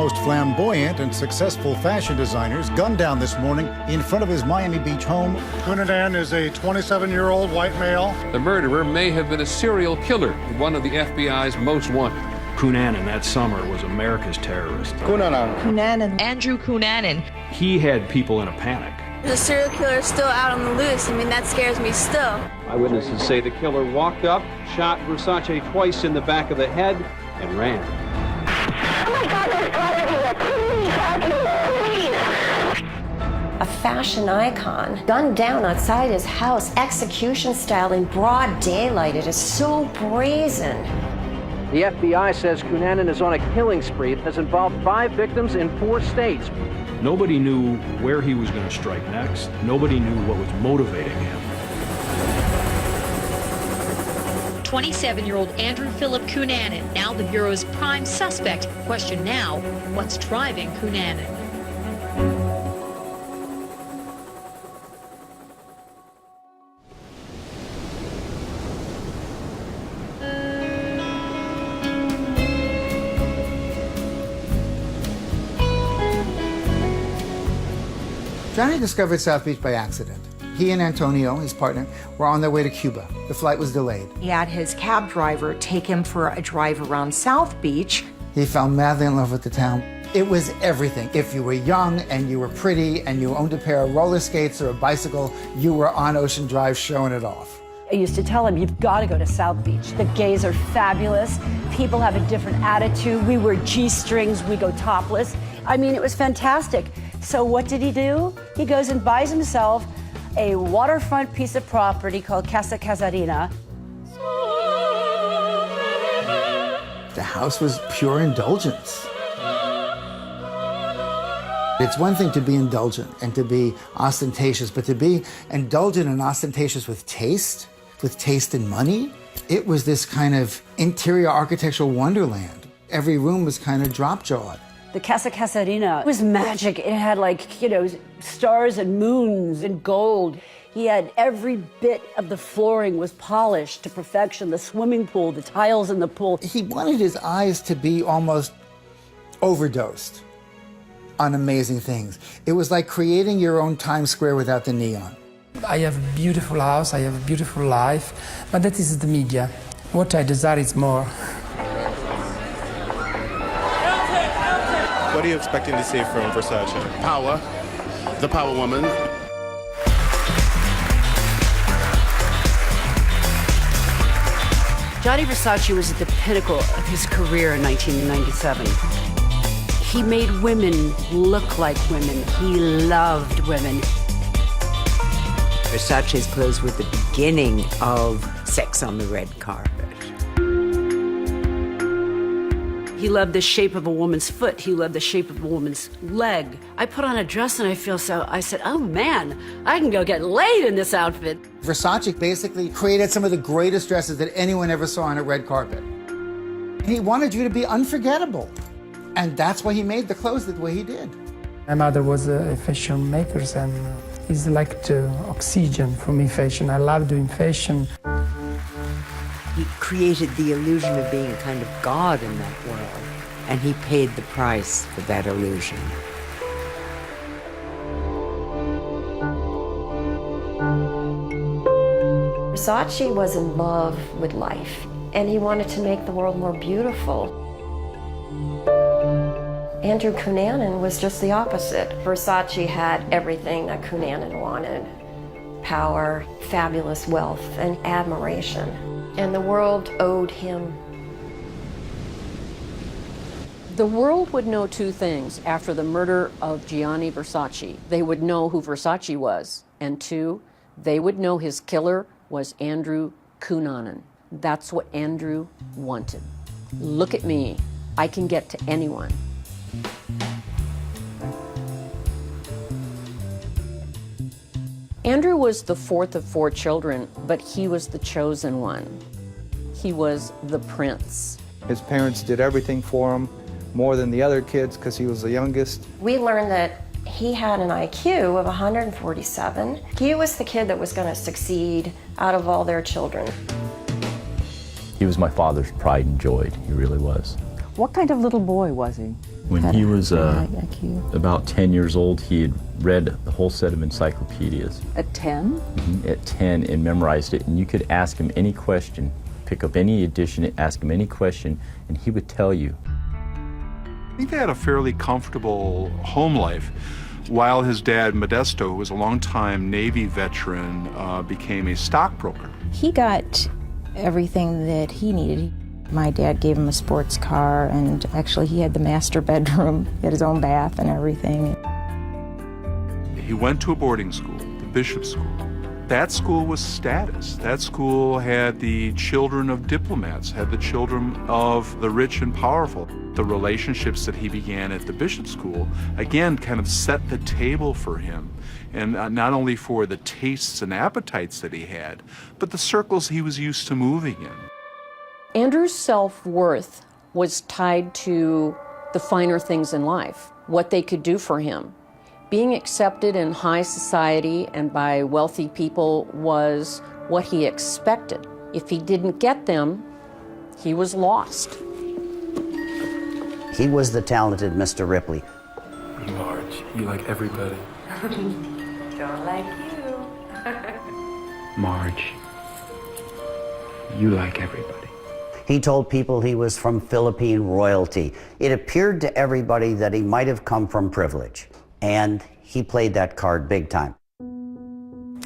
most flamboyant and successful fashion designers gunned down this morning in front of his Miami Beach home. Cunanan is a 27-year-old white male. The murderer may have been a serial killer, one of the FBI's most wanted. Cunanan that summer was America's terrorist. Cunanan. Andrew Cunanan. He had people in a panic. The serial killer is still out on the loose. I mean, that scares me still. Eyewitnesses say the killer walked up, shot Versace twice in the back of the head, and ran. Oh my God, there's blood everywhere! Please! A fashion icon gunned down outside his house, execution style in broad daylight. It is so brazen. The FBI says Cunanan is on a killing spree that has involved 5 victims in 4 states. Nobody knew where he was going to strike next. Nobody knew what was motivating him. 27-year-old Andrew Philip Cunanan, now the Bureau's prime suspect. Question now, what's driving Cunanan? Johnny discovered South Beach by accident. He and Antonio, his partner, were on their way to Cuba. The flight was delayed. He had his cab driver take him for a drive around South Beach. He fell madly in love with the town. It was everything. If you were young and you were pretty and you owned a pair of roller skates or a bicycle, you were on Ocean Drive showing it off. I used to tell him, you've got to go to South Beach. The gays are fabulous. People have a different attitude. We wear G-strings. We go topless. I mean, it was fantastic. So what did he do? He goes and buys himself a waterfront piece of property called Casa Casarina. The house was pure indulgence. It's one thing to be indulgent and to be ostentatious, but to be indulgent and ostentatious with taste and money, it was this kind of interior architectural wonderland. Every room was kind of drop-jawed. The Casa Casarina was magic. It had stars and moons and gold. He had every bit of the flooring was polished to perfection, the swimming pool, the tiles in the pool. He wanted his eyes to be almost overdosed on amazing things. It was like creating your own Times Square without the neon. I have a beautiful house, I have a beautiful life, but that is the media. What I desire is more. What are you expecting to see from Versace? Power, the power woman. Gianni Versace was at the pinnacle of his career in 1997. He made women look like women. He loved women. Versace's clothes were the beginning of sex on the red carpet. He loved the shape of a woman's foot. He loved the shape of a woman's leg. I put on a dress and I said, oh man, I can go get laid in this outfit. Versace basically created some of the greatest dresses that anyone ever saw on a red carpet. He wanted you to be unforgettable. And that's why he made the clothes the way he did. My mother was a fashion maker and it's like the oxygen for me, fashion. I love doing fashion. He created the illusion of being a kind of god in that world, and he paid the price for that illusion. Versace was in love with life, and he wanted to make the world more beautiful. Andrew Cunanan was just the opposite. Versace had everything that Cunanan wanted: power, fabulous wealth, and admiration. And the world owed him. The world would know two things after the murder of Gianni Versace. They would know who Versace was, and two, they would know his killer was Andrew Cunanan. That's what Andrew wanted. Look at me, I can get to anyone. Andrew was the fourth of 4 children, but he was the chosen one. He was the prince. His parents did everything for him, more than the other kids because he was the youngest. We learned that he had an IQ of 147. He was the kid that was going to succeed out of all their children. He was my father's pride and joy, he really was. What kind of little boy was he? When he was about 10 years old, he had read the whole set of encyclopedias. At 10? Mm-hmm. At 10, and memorized it. And you could ask him any question, pick up any edition, ask him any question, and he would tell you. I think they had a fairly comfortable home life, while his dad, Modesto, who was a longtime Navy veteran, became a stockbroker. He got everything that he needed. My dad gave him a sports car, and actually he had the master bedroom. He had his own bath and everything. He went to a boarding school, the Bishop School. That school was status. That school had the children of diplomats, had the children of the rich and powerful. The relationships that he began at the Bishop School, again, kind of set the table for him. And not only for the tastes and appetites that he had, but the circles he was used to moving in. Andrew's self-worth was tied to the finer things in life, what they could do for him. Being accepted in high society and by wealthy people was what he expected. If he didn't get them, he was lost. He was the talented Mr. Ripley. Marge, you like everybody. Don't like you. Marge, you like everybody. He told people he was from Philippine royalty. It appeared to everybody that he might have come from privilege, and he played that card big time.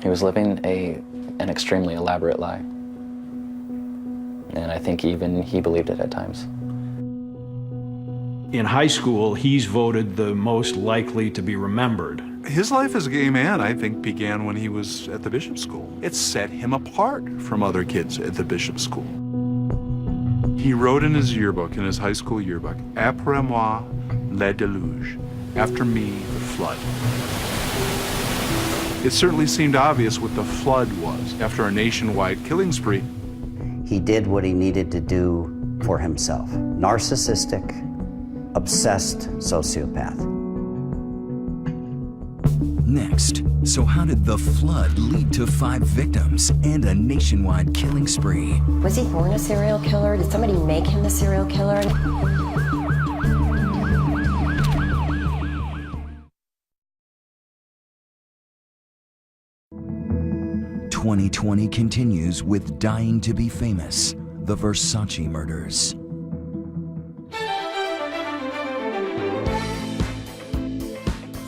He was living an extremely elaborate lie, and I think even he believed it at times. In high school, he's voted the most likely to be remembered. His life as a gay man, I think, began when he was at the Bishop School. It set him apart from other kids at the Bishop School. He wrote in his yearbook, in his high school yearbook, "Après moi, le déluge," after me, the flood. It certainly seemed obvious what the flood was. After a nationwide killing spree, He did what he needed to do for himself. Narcissistic, obsessed sociopath. Next, so how did the flood lead to 5 victims and a nationwide killing spree? Was he born a serial killer? Did somebody make him the serial killer? 2020 continues with Dying to be Famous, the Versace murders.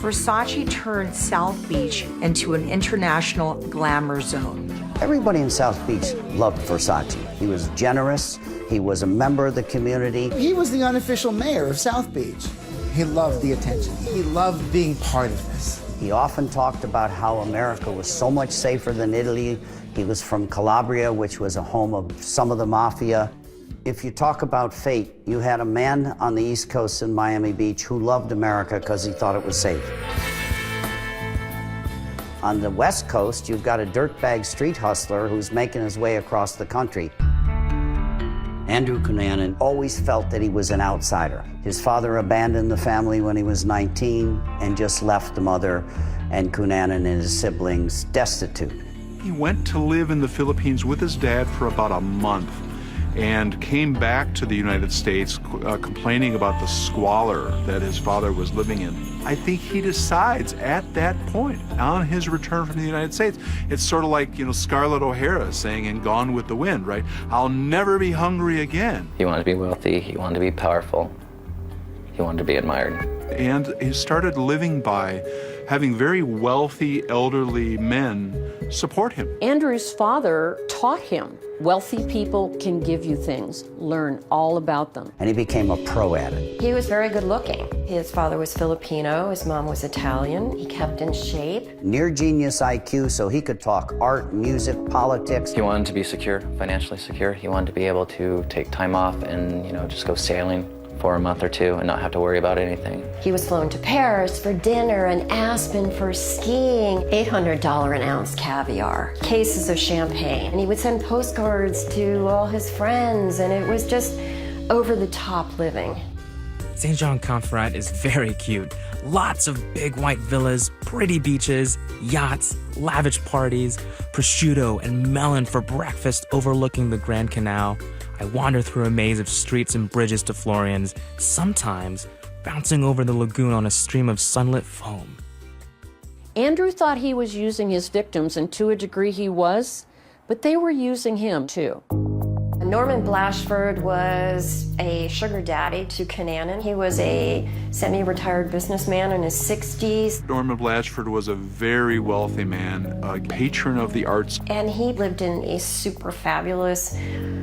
Versace turned South Beach into an international glamour zone. Everybody in South Beach loved Versace. He was generous. He was a member of the community. He was the unofficial mayor of South Beach. He loved the attention. He loved being part of this. He often talked about how America was so much safer than Italy. He was from Calabria, which was a home of some of the mafia. If you talk about fate, you had a man on the East Coast in Miami Beach who loved America because he thought it was safe. On the West Coast, you've got a dirtbag street hustler who's making his way across the country. Andrew Cunanan always felt that he was an outsider. His father abandoned the family when he was 19 and just left the mother and Cunanan and his siblings destitute. he went to live in the Philippines with his dad for about a month and came back to the United States complaining about the squalor that his father was living in. I think he decides at that point, on his return from the United States, it's sort of like, Scarlett O'Hara saying in Gone with the Wind, right? I'll never be hungry again. He wanted to be wealthy, he wanted to be powerful, he wanted to be admired. And he started living by having very wealthy, elderly men support him. Andrew's father taught him, wealthy people can give you things. Learn all about them. And he became a pro at it. He was very good looking. His father was Filipino, his mom was Italian. He kept in shape. Near genius IQ, so he could talk art, music, politics. He wanted to be secure, financially secure. He wanted to be able to take time off and, just go sailing for a month or two and not have to worry about anything. He was flown to Paris for dinner and Aspen for skiing. $800 an ounce caviar, cases of champagne. And he would send postcards to all his friends, and it was just over-the-top living. St. John Conferat is very cute. Lots of big white villas, pretty beaches, yachts, lavish parties, prosciutto and melon for breakfast overlooking the Grand Canal. I wander through a maze of streets and bridges to Florian's, sometimes bouncing over the lagoon on a stream of sunlit foam. Andrew thought he was using his victims, and to a degree he was, but they were using him too. Norman Blatchford was a sugar daddy to Cunanan. He was a semi-retired businessman in his 60s. Norman Blatchford was a very wealthy man, a patron of the arts. And he lived in a super fabulous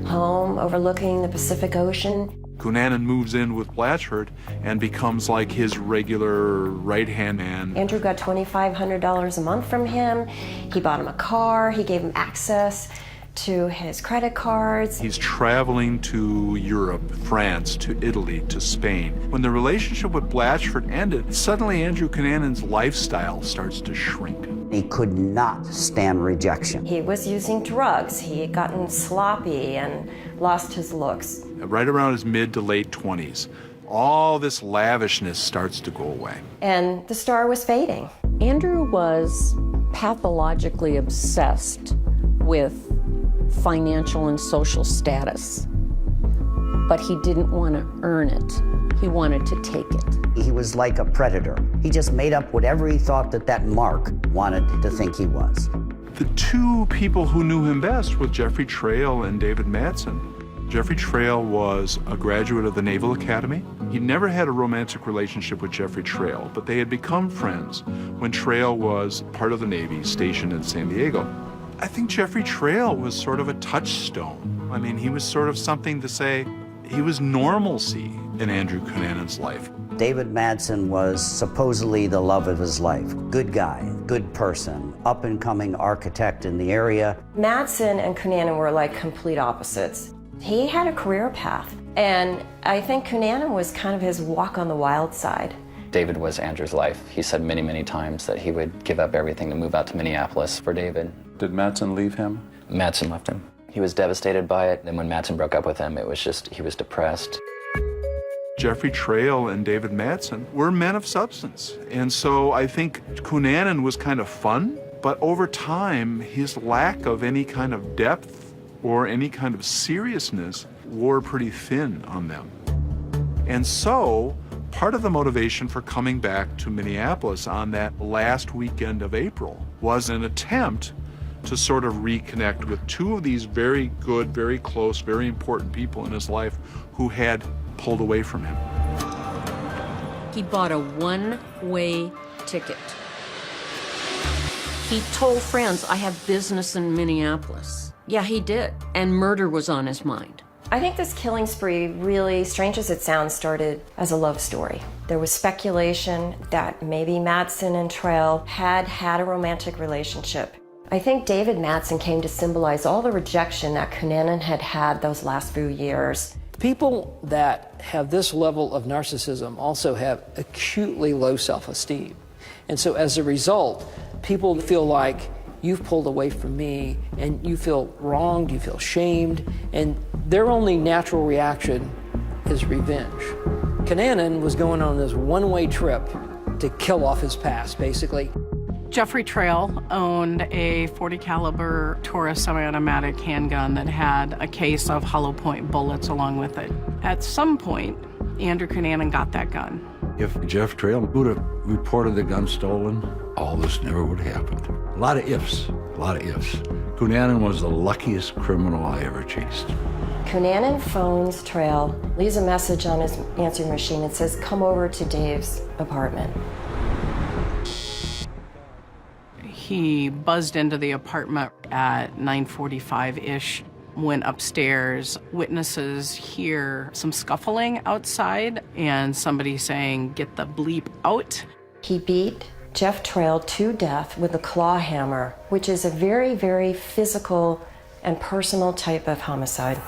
home overlooking the Pacific Ocean. Cunanan moves in with Blatchford and becomes like his regular right-hand man. Andrew got $2,500 a month from him. He bought him a car. He gave him access to his credit cards. He's traveling to Europe, France, to Italy, to Spain. When the relationship with Blatchford ended, suddenly Andrew Cunanan's lifestyle starts to shrink. He could not stand rejection. He was using drugs. He had gotten sloppy and lost his looks. Right around his mid to late 20s, all this lavishness starts to go away. And the star was fading. Andrew was pathologically obsessed with financial and social status, but he didn't want to earn it. He wanted to take it. He was like a predator. He just made up whatever he thought that Mark wanted to think he was. The two people who knew him best were Jeffrey Trail and David Madsen. Jeffrey Trail was a graduate of the Naval Academy. He never had a romantic relationship with Jeffrey Trail, but they had become friends when Trail was part of the Navy stationed in San Diego. I think Jeffrey Trail was sort of a touchstone. I mean, he was sort of something to say, he was normalcy in Andrew Cunanan's life. David Madsen was supposedly the love of his life. Good guy, good person, up-and-coming architect in the area. Madsen and Cunanan were like complete opposites. He had a career path, and I think Cunanan was kind of his walk on the wild side. David was Andrew's life. He said many, many times that he would give up everything to move out to Minneapolis for David. Did Madsen leave him? Madsen left him. He was devastated by it, and when Madsen broke up with him, it was just, he was depressed. Jeffrey Trail and David Madsen were men of substance. And so I think Cunanan was kind of fun, but over time, his lack of any kind of depth or any kind of seriousness wore pretty thin on them. And so part of the motivation for coming back to Minneapolis on that last weekend of April was an attempt to sort of reconnect with two of these very good, very close, very important people in his life who had pulled away from him. He bought a one-way ticket. He told friends, I have business in Minneapolis. Yeah, he did. And murder was on his mind. I think this killing spree, really, strange as it sounds, started as a love story. There was speculation that maybe Madsen and Trail had had a romantic relationship. I think David Madsen came to symbolize all the rejection that Cunanan had had those last few years. People that have this level of narcissism also have acutely low self-esteem. And so as a result, people feel like you've pulled away from me and you feel wronged, you feel shamed, and their only natural reaction is revenge. Cunanan was going on this one-way trip to kill off his past, basically. Jeffrey Trail owned a .40 caliber Taurus semi-automatic handgun that had a case of hollow point bullets along with it. At some point, Andrew Cunanan got that gun. If Jeff Trail would have reported the gun stolen, all this never would have happened. A lot of ifs, a lot of ifs. Cunanan was the luckiest criminal I ever chased. Cunanan phones Trail, leaves a message on his answering machine and says, come over to Dave's apartment. He buzzed into the apartment at 9:45-ish, went upstairs. Witnesses hear some scuffling outside and somebody saying, get the bleep out. He beat Jeff Trail to death with a claw hammer, which is a very, very physical and personal type of homicide.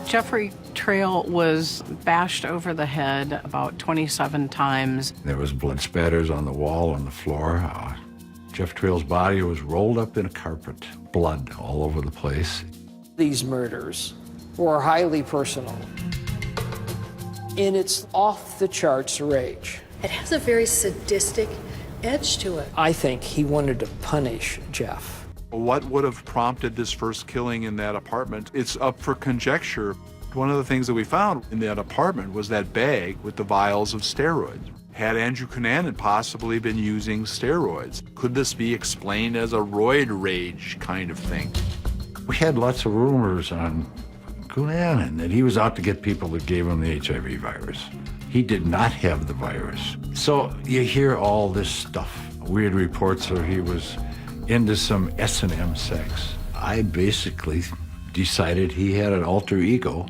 Jeffrey Trail was bashed over the head about 27 times. There was blood spatters on the wall, on the floor. Jeff Trail's body was rolled up in a carpet, blood all over the place. These murders were highly personal. And it's off the charts rage. It has a very sadistic edge to it. I think he wanted to punish Jeff. What would have prompted this first killing in that apartment? It's up for conjecture. One of the things that we found in that apartment was that bag with the vials of steroids. Had Andrew Cunanan possibly been using steroids? Could this be explained as a roid rage kind of thing? We had lots of rumors on Cunanan that he was out to get people that gave him the HIV virus. He did not have the virus. So you hear all this stuff. Weird reports that he was into some S&M sex. I basically decided he had an alter ego,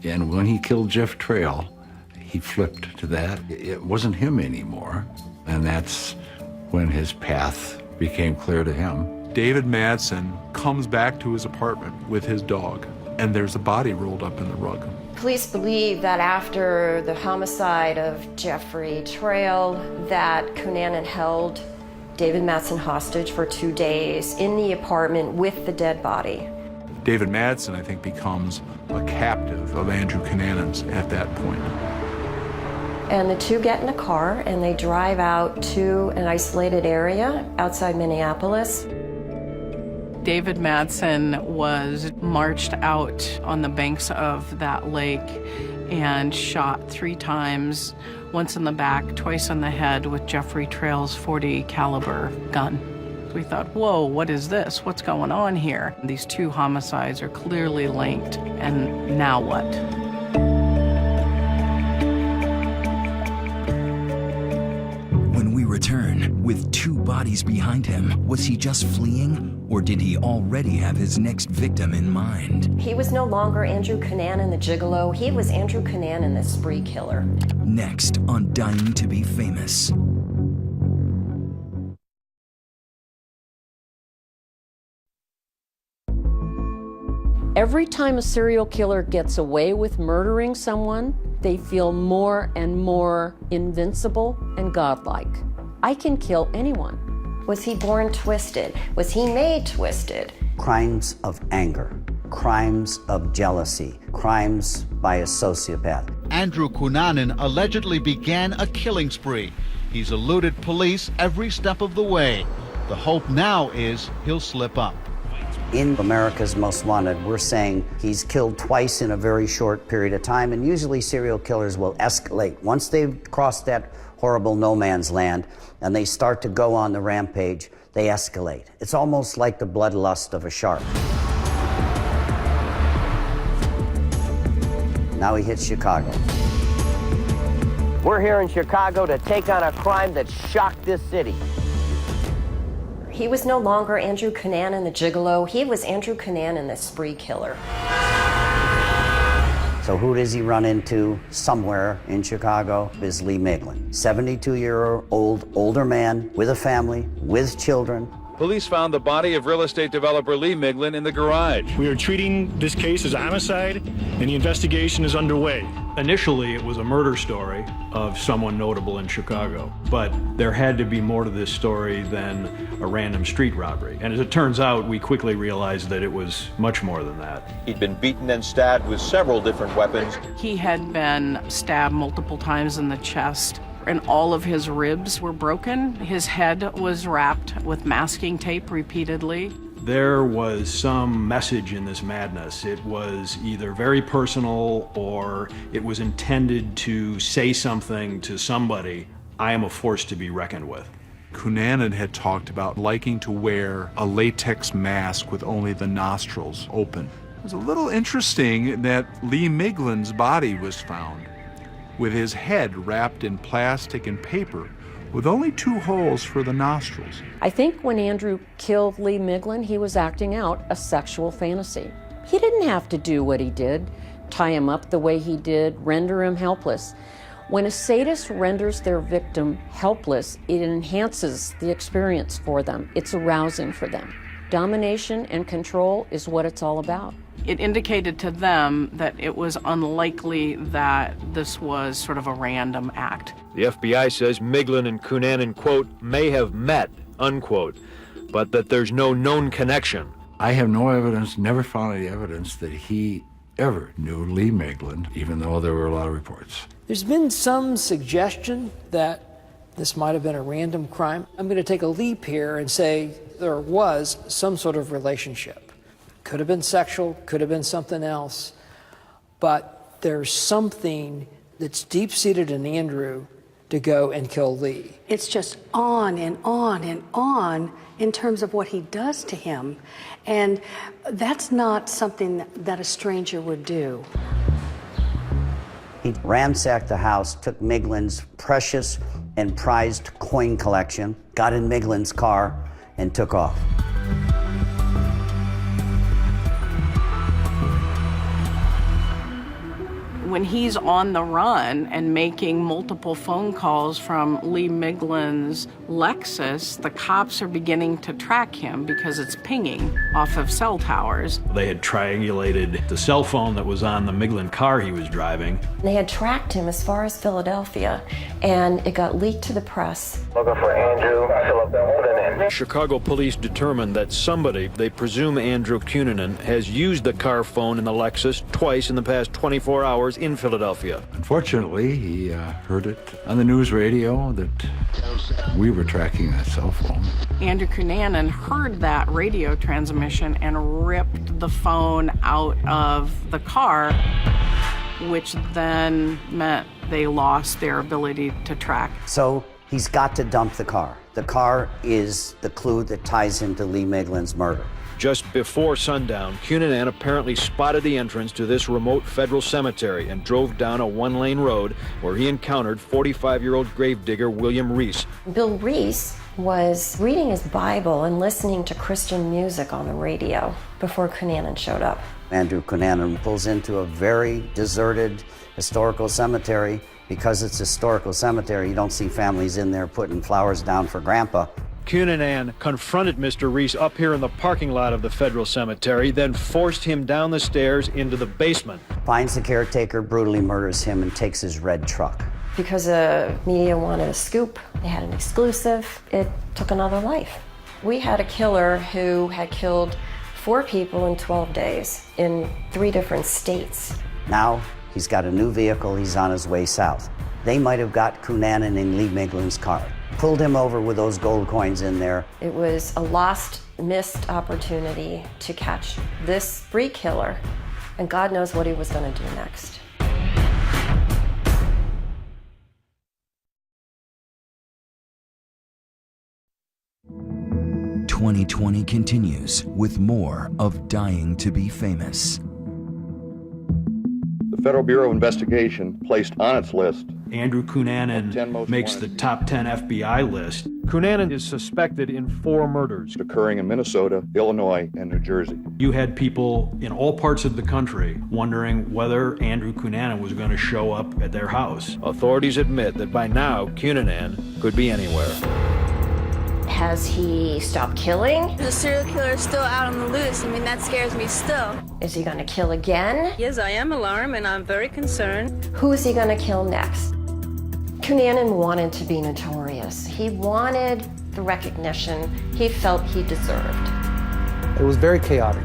and when he killed Jeff Trail, he flipped to that. It wasn't him anymore, and that's when his path became clear to him. David Madsen comes back to his apartment with his dog, and there's a body rolled up in the rug. Police believe that after the homicide of Jeffrey Trail, that Cunanan held David Madsen hostage for 2 days in the apartment with the dead body. David Madsen, I think, becomes a captive of Andrew Cunanan's at that point. And the two get in a car and they drive out to an isolated area outside Minneapolis. David Madsen was marched out on the banks of that lake and shot 3 times, once in the back, twice in the head with Jeffrey Trail's .40 caliber gun. We thought, whoa, what is this? What's going on here? These 2 homicides are clearly linked, and now what? When we return, with 2 bodies behind him, was he just fleeing, or did he already have his next victim in mind? He was no longer Andrew Cunanan the gigolo, he was Andrew Cunanan the spree killer. Next on Dying to Be Famous. Every time a serial killer gets away with murdering someone, they feel more and more invincible and godlike. I can kill anyone. Was he born twisted? Was he made twisted? Crimes of anger, crimes of jealousy, crimes by a sociopath. Andrew Cunanan allegedly began a killing spree. He's eluded police every step of the way. The hope now is he'll slip up. In America's Most Wanted, we're saying he's killed twice in a very short period of time, and usually serial killers will escalate. Once they've crossed that horrible no man's land and they start to go on the rampage, they escalate. It's almost like the bloodlust of a shark. Now he hits Chicago. We're here in Chicago to take on a crime that shocked this city. He was no longer Andrew Cunanan the gigolo, he was Andrew Cunanan the spree killer. So who does he run into somewhere in Chicago? Is Lee Miglin. 72-year-old older man with a family, with children. Police found the body of real estate developer Lee Miglin in the garage. We are treating this case as a homicide, and the investigation is underway. Initially, it was a murder story of someone notable in Chicago, but there had to be more to this story than a random street robbery. And as it turns out, we quickly realized that it was much more than that. He'd been beaten and stabbed with several different weapons. He had been stabbed multiple times in the chest, and all of his ribs were broken. His head was wrapped with masking tape repeatedly. There was some message in this madness. It was either very personal or it was intended to say something to somebody. I am a force to be reckoned with. Cunanan had talked about liking to wear a latex mask with only the nostrils open. It was a little interesting that Lee Miglin's body was found with his head wrapped in plastic and paper with only 2 holes for the nostrils. I think when Andrew killed Lee Miglin, he was acting out a sexual fantasy. He didn't have to do what he did, tie him up the way he did, render him helpless. When a sadist renders their victim helpless, it enhances the experience for them. It's arousing for them. Domination and control is what it's all about. It indicated to them that it was unlikely that this was sort of a random act. The FBI says Miglin and Cunanan, quote, may have met, unquote, but that there's no known connection. I have no evidence, never found any evidence that he ever knew Lee Miglin, even though there were a lot of reports. There's been some suggestion that This might have been a random crime. I'm going to take a leap here and say there was some sort of relationship. Could have been sexual, could have been something else, but there's something that's deep-seated in Andrew to go and kill Lee. It's just on and on and on in terms of what he does to him. And that's not something that a stranger would do. He ransacked the house, took Miglin's precious and prized coin collection, got in Miglin's car, and took off. When he's on the run and making multiple phone calls from Lee Miglin's Lexus, the cops are beginning to track him because it's pinging off of cell towers. They had triangulated the cell phone that was on the Miglin car he was driving. They had tracked him as far as Philadelphia, and it got leaked to the press. Looking for Andrew Cunanan. Chicago police determined that somebody, they presume Andrew Cunanan, has used the car phone in the Lexus twice in the past 24 hours in Philadelphia. Unfortunately, he heard it on the news radio that we were tracking that cell phone. Andrew Cunanan heard that radio transmission and ripped the phone out of the car, which then meant they lost their ability to track. So he's got to dump the car. The car is the clue that ties him to Lee Miglin's murder. Just before sundown, Cunanan apparently spotted the entrance to this remote federal cemetery and drove down a one-lane road where he encountered 45-year-old gravedigger William Reese. Bill Reese was reading his Bible and listening to Christian music on the radio before Cunanan showed up. Andrew Cunanan pulls into a very deserted historical cemetery. Because it's a historical cemetery, you don't see families in there putting flowers down for Grandpa. Cunanan confronted Mr. Reese up here in the parking lot of the federal cemetery, then forced him down the stairs into the basement. Finds the caretaker, brutally murders him, and takes his red truck. Because the media wanted a scoop, they had an exclusive, it took another life. We had a killer who had killed 4 people in 12 days in 3 different states. Now, he's got a new vehicle, he's on his way south. They might have got Cunanan in Lee Miglin's car. Pulled him over with those gold coins in there. It was a lost, missed opportunity to catch this spree killer, and God knows what he was going to do next. "2020 continues with more of Dying to be Famous. The Federal Bureau of Investigation placed on its list Andrew Cunanan makes the top 10 FBI list. Cunanan is suspected in 4 murders occurring in Minnesota, Illinois, and New Jersey. You had people in all parts of the country wondering whether Andrew Cunanan was going to show up at their house. Authorities admit that by now, Cunanan could be anywhere. Has he stopped killing? The serial killer is still out on the loose. I mean, that scares me still. Is he going to kill again? Yes, I am alarmed and I'm very concerned. Who is he going to kill next? Cunanan wanted to be notorious. He wanted the recognition he felt he deserved. It was very chaotic.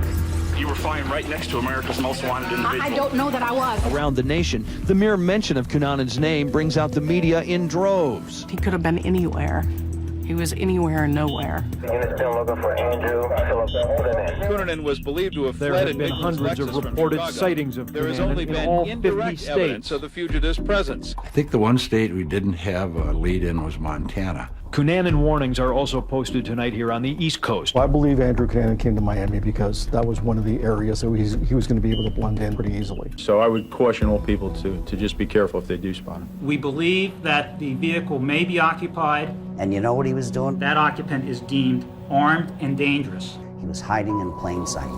You were flying right next to America's Most Wanted individual. I don't know that I was. Around the nation, the mere mention of Cunanan's name brings out the media in droves. He could have been anywhere. He was anywhere and nowhere. The unit's still looking for Andrew Cunanan. Cunanan was believed to have There fled have in been Miglin's hundreds of Lexus from reported Chicago. sightings of There has Cunanan only in been all 50 indirect states. evidence of the fugitive's presence. I think the one state we didn't have a lead in was Montana. Cunanan warnings are also posted tonight here on the East Coast. Well, I believe Andrew Cunanan came to Miami because that was one of the areas that he was going to be able to blend in pretty easily. So I would caution all people to just be careful if they do spot him. We believe that the vehicle may be occupied. And you know what he was doing? That occupant is deemed armed and dangerous. He was hiding in plain sight.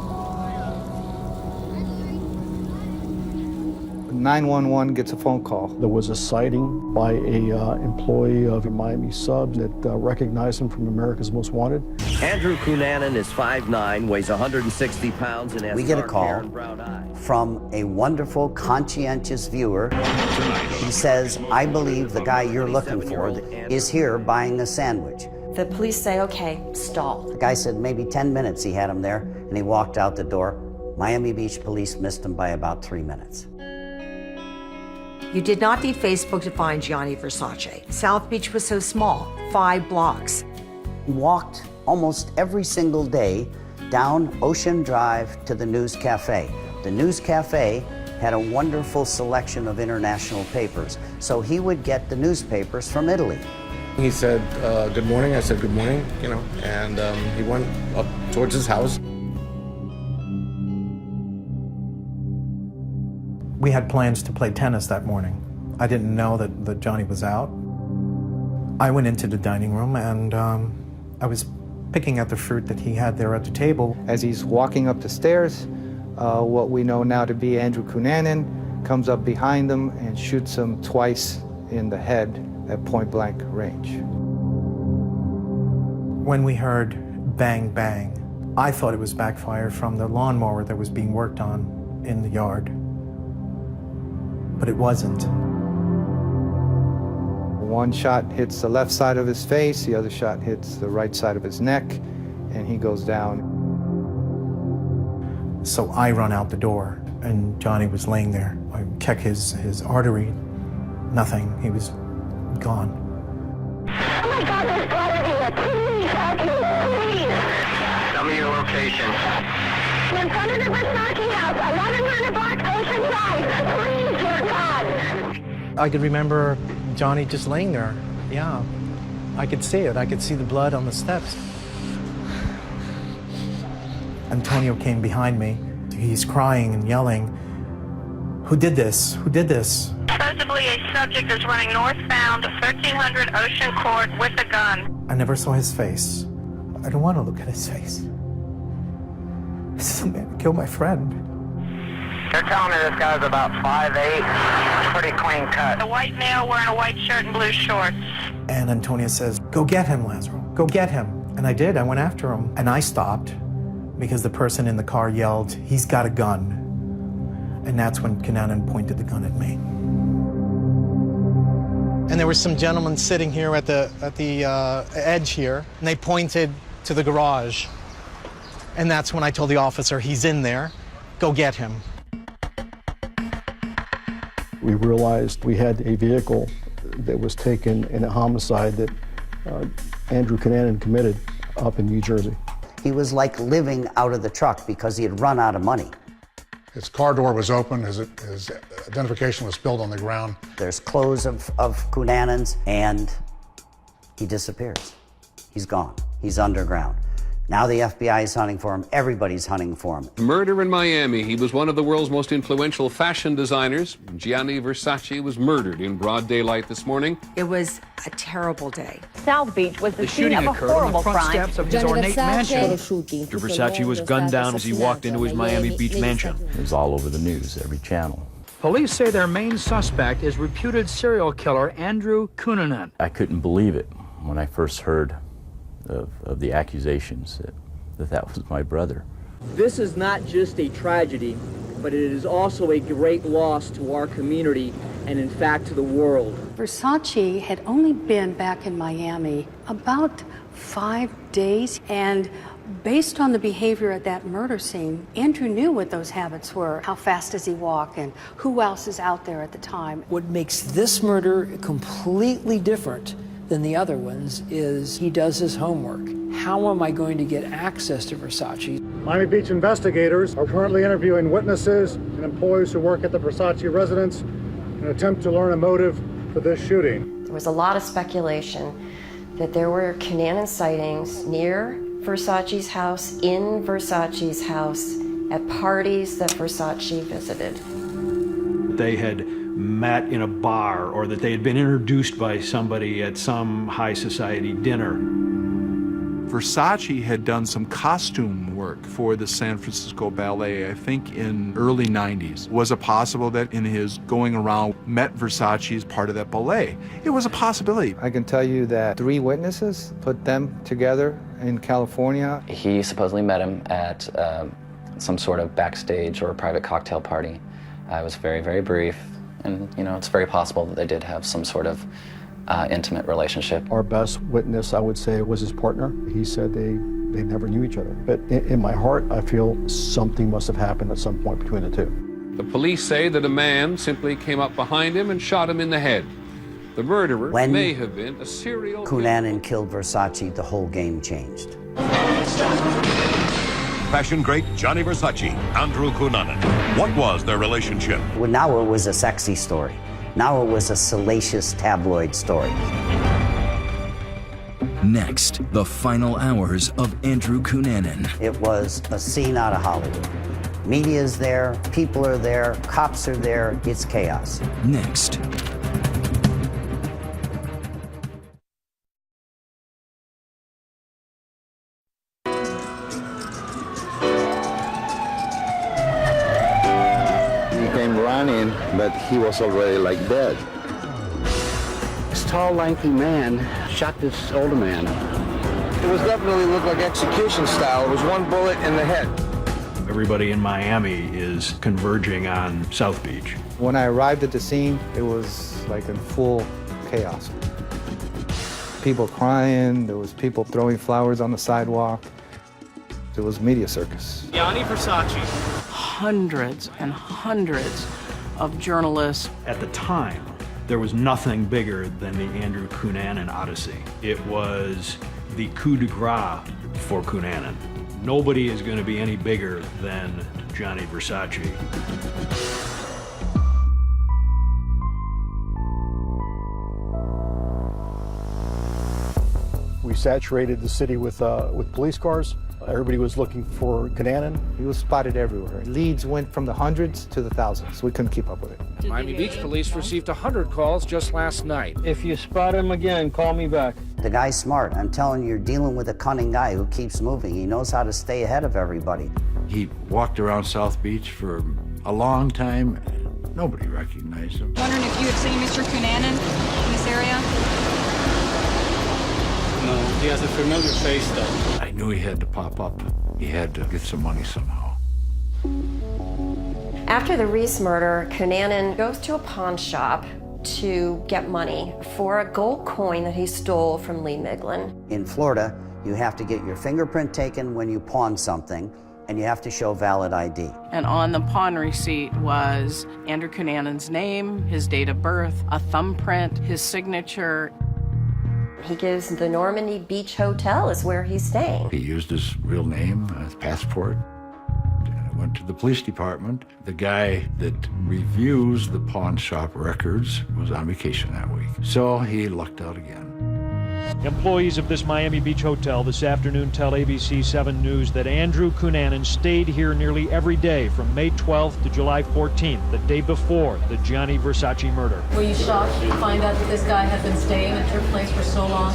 911 gets a phone call. There was a sighting by a employee of Miami Subs that recognized him from America's Most Wanted. Andrew Cunanan is 5'9", weighs 160 pounds, and has We get a dark hair call and brown eyes. from a wonderful, conscientious viewer. He says, I believe the guy you're looking for is here buying a sandwich. The police say, okay, stall. The guy said maybe 10 minutes he had him there, and he walked out the door. Miami Beach police missed him by about 3 minutes. You did not need Facebook to find Gianni Versace. South Beach was so small, 5 blocks. He walked almost every single day down Ocean Drive to the News Cafe. The News Cafe had a wonderful selection of international papers, so he would get the newspapers from Italy. He said, good morning. I said, good morning, you know, and he went up towards his house. We had plans to play tennis that morning. I didn't know that Johnny was out. I went into the dining room and I was picking at the fruit that he had there at the table. As he's walking up the stairs, what we know now to be Andrew Cunanan comes up behind him and shoots him twice in the head at point-blank range. When we heard bang, bang, I thought it was backfire from the lawnmower that was being worked on in the yard. But it wasn't. One shot hits the left side of his face, the other shot hits the right side of his neck, and he goes down. So I run out the door, and Johnny was laying there. I check his artery, nothing, he was gone. Oh my God, there's blood everywhere. Please, please. Tell me your location. In front of the Versace house, 1100 block Ocean Drive. Please, dear God. I could remember Johnny just laying there. Yeah, I could see it. I could see the blood on the steps. Antonio came behind me. He's crying and yelling, "Who did this? Who did this?" Supposedly a subject is running northbound to 1300 Ocean Court with a gun. I never saw his face. I don't want to look at his face. This is a man who killed my friend. They're telling me this guy's about 5'8", pretty clean cut. A white male wearing a white shirt and blue shorts. And Antonia says, "Go get him, Lazaro. Go get him." And I did. I went after him. And I stopped because the person in the car yelled, "He's got a gun." And that's when Cunanan pointed the gun at me. And there were some gentlemen sitting here at the edge here, and they pointed to the garage. And that's when I told the officer, "He's in there. Go get him." We realized we had a vehicle that was taken in a homicide that Andrew Cunanan committed up in New Jersey. He was like living out of the truck because he had run out of money. His car door was open, his identification was spilled on the ground. There's clothes of Cunanan's, and he disappears. He's gone. He's underground. Now the FBI is hunting for him. Everybody's hunting for him. Murder in Miami. He was one of the world's most influential fashion designers. Gianni Versace was murdered in broad daylight this morning. It was a terrible day. South Beach was the scene of a occurred on horrible the front crime. steps of his ornate mansion. Mr. Versace was gunned down as he walked into his Miami Beach mansion. It was all over the news, every channel. Police say their main suspect is reputed serial killer Andrew Cunanan. I couldn't believe it when I first heard of the accusations that was my brother. This is not just a tragedy, but it is also a great loss to our community and, in fact, to the world. Versace had only been back in Miami about 5 days, and based on the behavior at that murder scene, Andrew knew what those habits were. How fast does he walk, and who else is out there at the time? What makes this murder completely different than the other ones is he does his homework. How am I going to get access to Versace? Miami Beach investigators are currently interviewing witnesses and employees who work at the Versace residence in an attempt to learn a motive for this shooting. There was a lot of speculation that there were Cunanan sightings near Versace's house, in Versace's house, at parties that Versace visited. They had met in a bar, or that they had been introduced by somebody at some high society dinner. Versace had done some costume work for the San Francisco Ballet, I think in early 90s. Was it possible that in his going around met Versace as part of that ballet? It was a possibility. I can tell you that 3 witnesses put them together in California. He supposedly met him at some sort of backstage or a private cocktail party. It was very, very brief. And, you know, it's very possible that they did have some sort of intimate relationship. Our best witness, I would say, was his partner. He said they never knew each other. But in my heart, I feel something must have happened at some point between the two. The police say that a man simply came up behind him and shot him in the head. The murderer may have been a serial Cunanan killed Versace, the whole game changed. Fashion great Gianni Versace, Andrew Cunanan. What was their relationship? Well, now it was a sexy story. Now it was a salacious tabloid story. Next, the final hours of Andrew Cunanan. It was a scene out of Hollywood. Media's there, people are there, cops are there, it's chaos. Next. He came running, but he was already like dead. This tall, lanky man shot this older man. It was definitely looked like execution style. It was one bullet in the head. Everybody in Miami is converging on South Beach. When I arrived at the scene, it was like in full chaos. People crying, there was people throwing flowers on the sidewalk. It was media circus. Gianni Versace. Hundreds and hundreds of journalists. At the time, there was nothing bigger than the Andrew Cunanan Odyssey. It was the coup de grace for Cunanan. Nobody is going to be any bigger than Gianni Versace. We saturated the city with police cars. Everybody was looking for Cunanan. He was spotted everywhere. Leads went from the hundreds to the thousands. We couldn't keep up with it. Miami Beach police received 100 calls just last night. If you spot him again, call me back. The guy's smart. I'm telling you, you're dealing with a cunning guy who keeps moving. He knows how to stay ahead of everybody. He walked around South Beach for a long time. Nobody recognized him. Wondering if you had seen Mr. Cunanan in this area? No, he has a familiar face, though. I knew he had to pop up. He had to get some money somehow. After the Reese murder, Cunanan goes to a pawn shop to get money for a gold coin that he stole from Lee Miglin. In Florida, you have to get your fingerprint taken when you pawn something, and you have to show valid ID. And on the pawn receipt was Andrew Cunanan's name, his date of birth, a thumbprint, his signature. He gives the Normandy Beach Hotel is where he's staying. He used his real name, his passport. I went to the police department. The guy that reviews the pawn shop records was on vacation that week. So he lucked out again. Employees of this Miami Beach hotel this afternoon tell ABC 7 News that Andrew Cunanan stayed here nearly every day from May 12th to July 14th, the day before the Gianni Versace murder. Were you shocked to find out that this guy had been staying at your place for so long?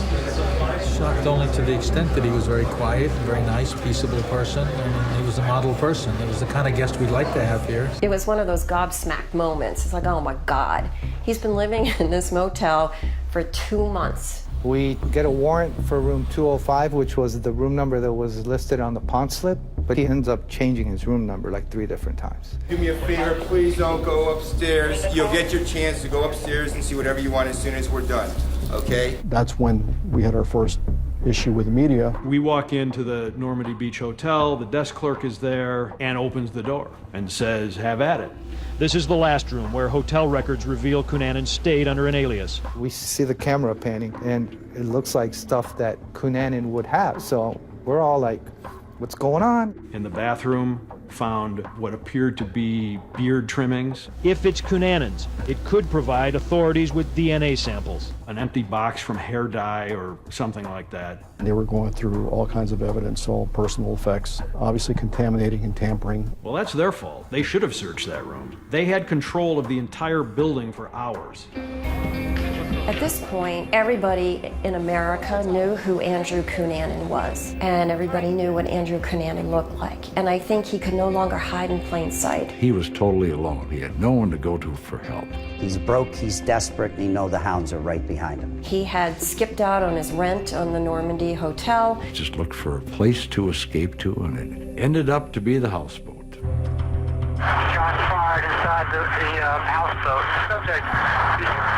Shocked only to the extent that he was very quiet, very nice, peaceable person, and he was a model person. It was the kind of guest we'd like to have here. It was one of those gobsmacked moments. It's like, oh my God, he's been living in this motel for 2 months. We get a warrant for room 205, which was the room number that was listed on the pawn slip, but he ends up changing his room number like 3 different times. Do me a favor, please don't go upstairs. You'll get your chance to go upstairs and see whatever you want as soon as we're done, okay? That's when we had our first issue with the media. We walk into the Normandy Beach Hotel, the desk clerk is there and opens the door and says, "Have at it." This is the last room where hotel records reveal Cunanan stayed under an alias. We see the camera panning, and it looks like stuff that Cunanan would have. So we're all like, what's going on? In the bathroom, found what appeared to be beard trimmings. If it's Cunanan's, it could provide authorities with DNA samples. An empty box from hair dye or something like that. They were going through all kinds of evidence, all personal effects, obviously contaminating and tampering. Well, that's their fault. They should have searched that room. They had control of the entire building for hours. At this point, everybody in America knew who Andrew Cunanan was, and everybody knew what Andrew Cunanan looked like. And I think he could no longer hide in plain sight. He was totally alone. He had no one to go to for help. He's broke, he's desperate, and he knows the hounds are right behind him. He had skipped out on his rent on the Normandy Hotel. He just looked for a place to escape to, and it ended up to be the houseboat. Shots fired inside the houseboat. Subject,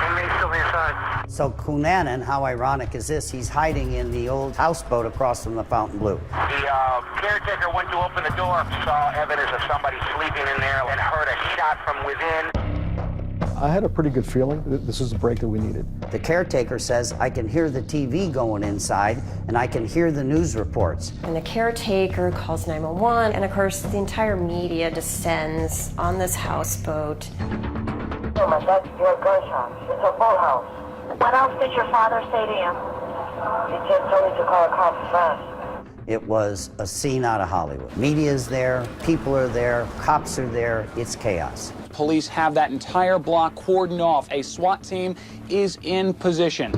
he may still be inside. So Cunanan, how ironic is this? He's hiding in the old houseboat across from the Fontainebleau. The caretaker went to open the door, saw evidence of somebody sleeping in there, and heard a shot from within. I had a pretty good feeling that this was a break that we needed. The caretaker says, I can hear the TV going inside, and I can hear the news reports. And the caretaker calls 911, and of course the entire media descends on this houseboat. Oh my God, your gunshot. It's a full house. What else did your father say to you? He just told me to call a cop fast. It was a scene out of Hollywood. Media's there, people are there, cops are there, it's chaos. Police have that entire block cordoned off. A SWAT team is in position.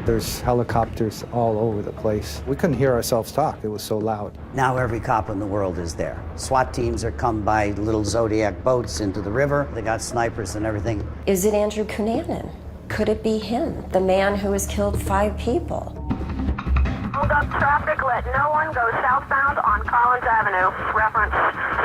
There's helicopters all over the place. We couldn't hear ourselves talk. It was so loud. Now every cop in the world is there. SWAT teams are come by little Zodiac boats into the river. They got snipers and everything. Is it Andrew Cunanan? Could it be him, the man who has killed 5 people? Hold up traffic, let no one go southbound on Collins Avenue. Reference,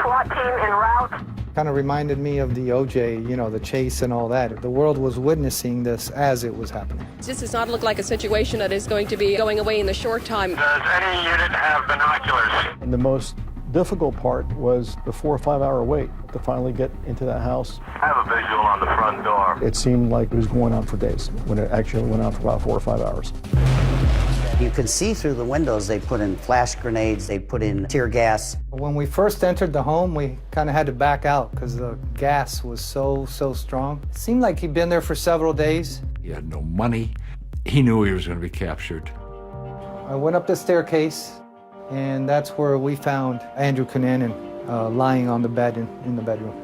SWAT team en route. Kind of reminded me of the OJ, you know, the chase and all that. The world was witnessing this as it was happening. This does not look like a situation that is going to be going away in the short time. Does any unit have binoculars? And the most difficult part was the 4 or 5 hour wait to finally get into that house. I have a visual on the front door. It seemed like it was going on for days, when it actually went on for about 4 or 5 hours. You can see through the windows. They put in flash grenades, they put in tear gas. When we first entered the home, we kind of had to back out because the gas was so strong. It seemed like he'd been there for several days. He had no money. He knew he was going to be captured. I went up the staircase, and that's where we found Andrew Cunanan lying on the bed in the bedroom.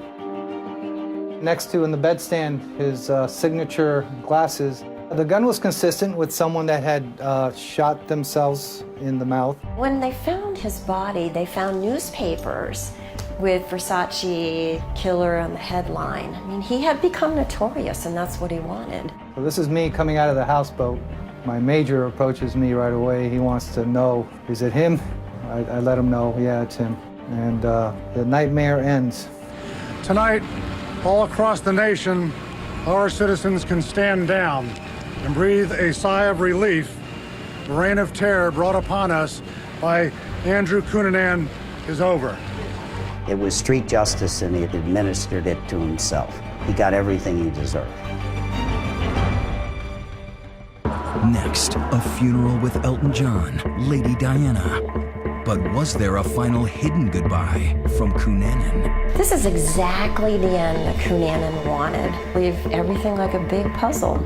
Next to in the bedstand, his signature glasses. The gun was consistent with someone that had shot themselves in the mouth. When they found his body, they found newspapers with Versace killer on the headline. I mean, he had become notorious, and that's what he wanted. So this is me coming out of the houseboat. My major approaches me right away. He wants to know, is it him? I let him know, yeah, it's him. And the nightmare ends. Tonight, all across the nation, our citizens can stand down and breathe a sigh of relief. The reign of terror brought upon us by Andrew Cunanan is over. It was street justice, and he had administered it to himself. He got everything he deserved. Next, a funeral with Elton John, Lady Diana. But was there a final hidden goodbye from Cunanan? This is exactly the end that Cunanan wanted. Leave everything like a big puzzle.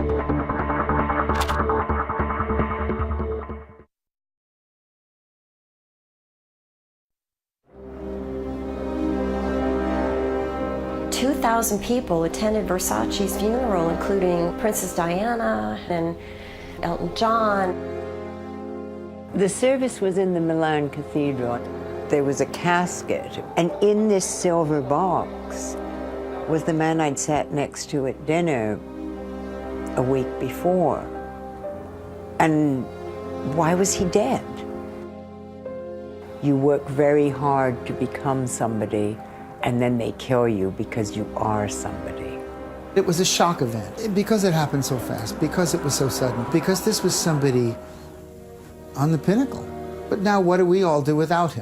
"2,000 people attended Versace's funeral, including Princess Diana and Elton John. The service was in the Milan Cathedral. There was a casket, and in this silver box was the man I'd sat next to at dinner a week before. And why was he dead? You work very hard to become somebody, and then they kill you because you are somebody. It was a shock event because it happened so fast, because it was so sudden, because this was somebody on the pinnacle. But now what do we all do without him?